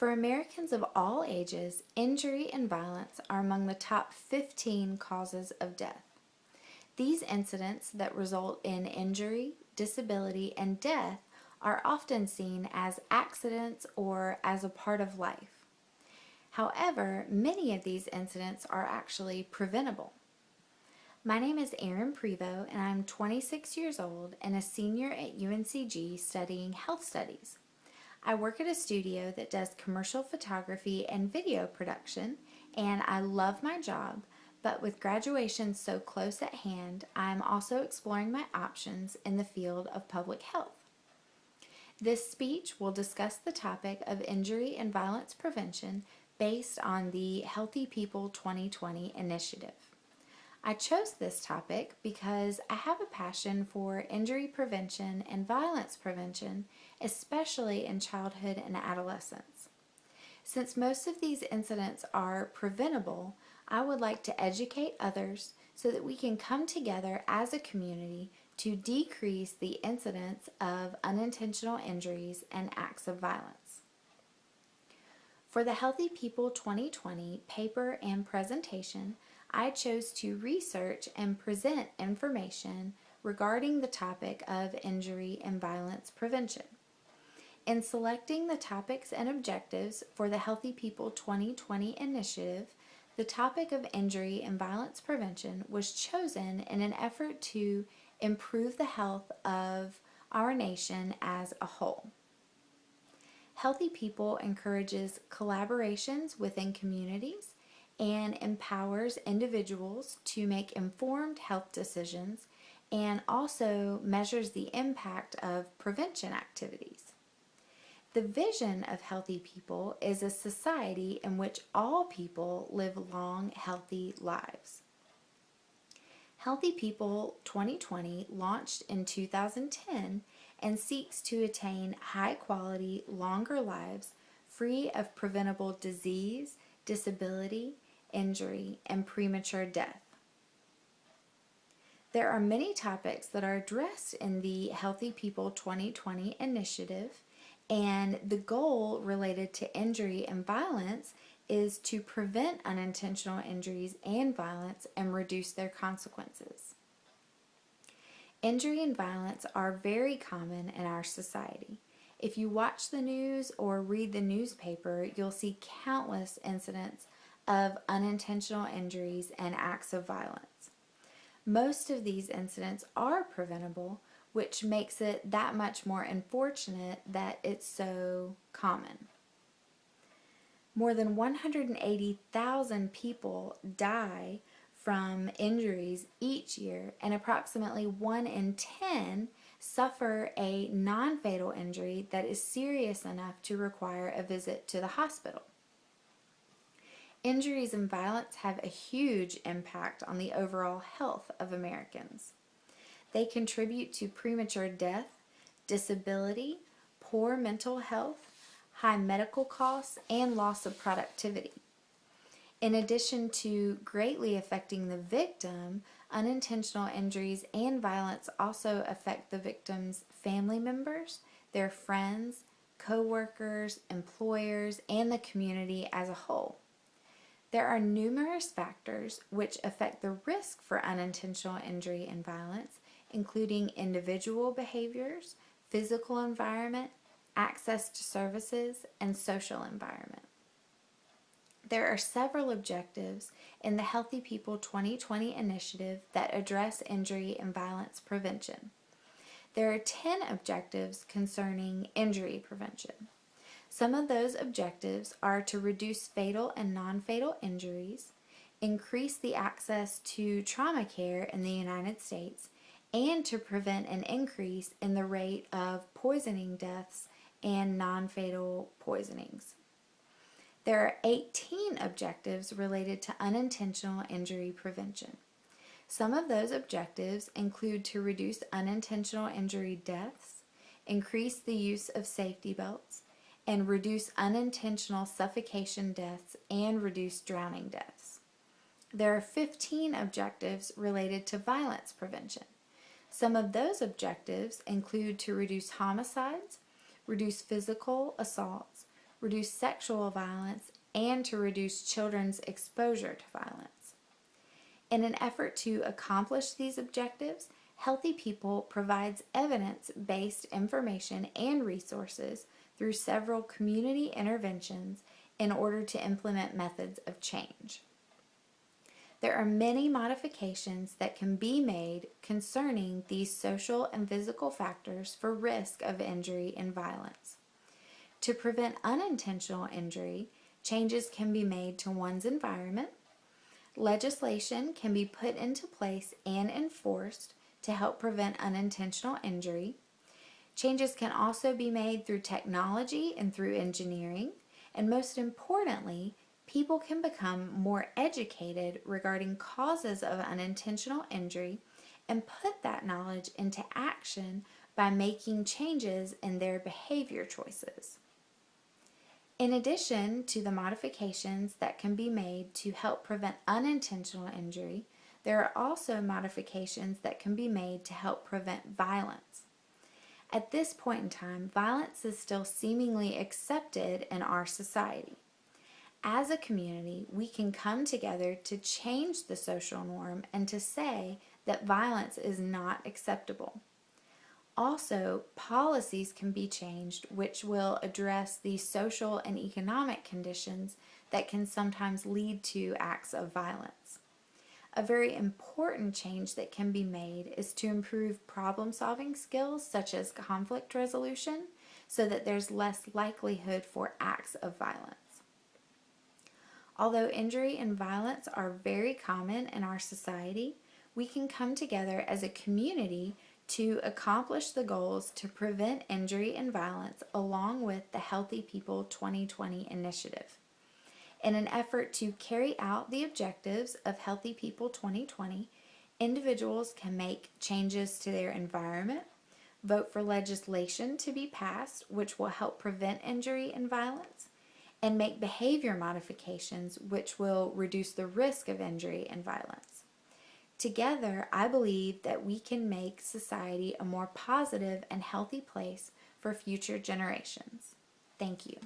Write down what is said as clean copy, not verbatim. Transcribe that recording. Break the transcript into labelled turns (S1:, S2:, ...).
S1: For Americans of all ages, injury and violence are among the top 15 causes of death. These incidents that result in injury, disability, and death are often seen as accidents or as a part of life. However, many of these incidents are actually preventable. My name is Erin Prevo, and I'm 26 years old and a senior at UNCG studying health studies. I work at a studio that does commercial photography and video production, and I love my job, but with graduation so close at hand, I'm also exploring my options in the field of public health. This speech will discuss the topic of injury and violence prevention based on the Healthy People 2020 initiative. I chose this topic because I have a passion for injury prevention and violence prevention, especially in childhood and adolescence. Since most of these incidents are preventable, I would like to educate others so that we can come together as a community to decrease the incidence of unintentional injuries and acts of violence. For the Healthy People 2020 paper and presentation, I chose to research and present information regarding the topic of injury and violence prevention. In selecting the topics and objectives for the Healthy People 2020 initiative, the topic of injury and violence prevention was chosen in an effort to improve the health of our nation as a whole. Healthy People encourages collaborations within communities and empowers individuals to make informed health decisions and also measures the impact of prevention activities. The vision of Healthy People is a society in which all people live long, healthy lives. Healthy People 2020 launched in 2010 and seeks to attain high-quality, longer lives free of preventable disease, disability, injury, and premature death. There are many topics that are addressed in the Healthy People 2020 initiative, and the goal related to injury and violence is to prevent unintentional injuries and violence and reduce their consequences. Injury and violence are very common in our society. If you watch the news or read the newspaper, you'll see countless incidents of unintentional injuries and acts of violence. Most of these incidents are preventable, which makes it that much more unfortunate that it's so common. More than 180,000 people die from injuries each year, and approximately 1 in 10 suffer a non-fatal injury that is serious enough to require a visit to the hospital. Injuries and violence have a huge impact on the overall health of Americans. They contribute to premature death, disability, poor mental health, high medical costs, and loss of productivity. In addition to greatly affecting the victim, unintentional injuries and violence also affect the victim's family members, their friends, co-workers, employers, and the community as a whole. There are numerous factors which affect the risk for unintentional injury and violence, including individual behaviors, physical environment, access to services, and social environment. There are several objectives in the Healthy People 2020 initiative that address injury and violence prevention. There are 10 objectives concerning injury prevention. Some of those objectives are to reduce fatal and non-fatal injuries, increase the access to trauma care in the United States, and to prevent an increase in the rate of poisoning deaths and non-fatal poisonings. There are 18 objectives related to unintentional injury prevention. Some of those objectives include to reduce unintentional injury deaths, increase the use of safety belts, and reduce unintentional suffocation deaths and reduce drowning deaths. There are 15 objectives related to violence prevention. Some of those objectives include to reduce homicides, reduce physical assaults, reduce sexual violence, and to reduce children's exposure to violence. In an effort to accomplish these objectives, Healthy People provides evidence-based information and resources through several community interventions in order to implement methods of change. There are many modifications that can be made concerning these social and physical factors for risk of injury and violence. To prevent unintentional injury, changes can be made to one's environment. Legislation can be put into place and enforced to help prevent unintentional injury. Changes can also be made through technology and through engineering. And most importantly, people can become more educated regarding causes of unintentional injury and put that knowledge into action by making changes in their behavior choices. In addition to the modifications that can be made to help prevent unintentional injury, there are also modifications that can be made to help prevent violence. At this point in time, violence is still seemingly accepted in our society. As a community, we can come together to change the social norm and to say that violence is not acceptable. Also, policies can be changed which will address the social and economic conditions that can sometimes lead to acts of violence. A very important change that can be made is to improve problem-solving skills such as conflict resolution so that there's less likelihood for acts of violence. Although injury and violence are very common in our society, we can come together as a community to accomplish the goals to prevent injury and violence along with the Healthy People 2020 initiative. In an effort to carry out the objectives of Healthy People 2020, individuals can make changes to their environment, vote for legislation to be passed which will help prevent injury and violence, and make behavior modifications which will reduce the risk of injury and violence. Together, I believe that we can make society a more positive and healthy place for future generations. Thank you.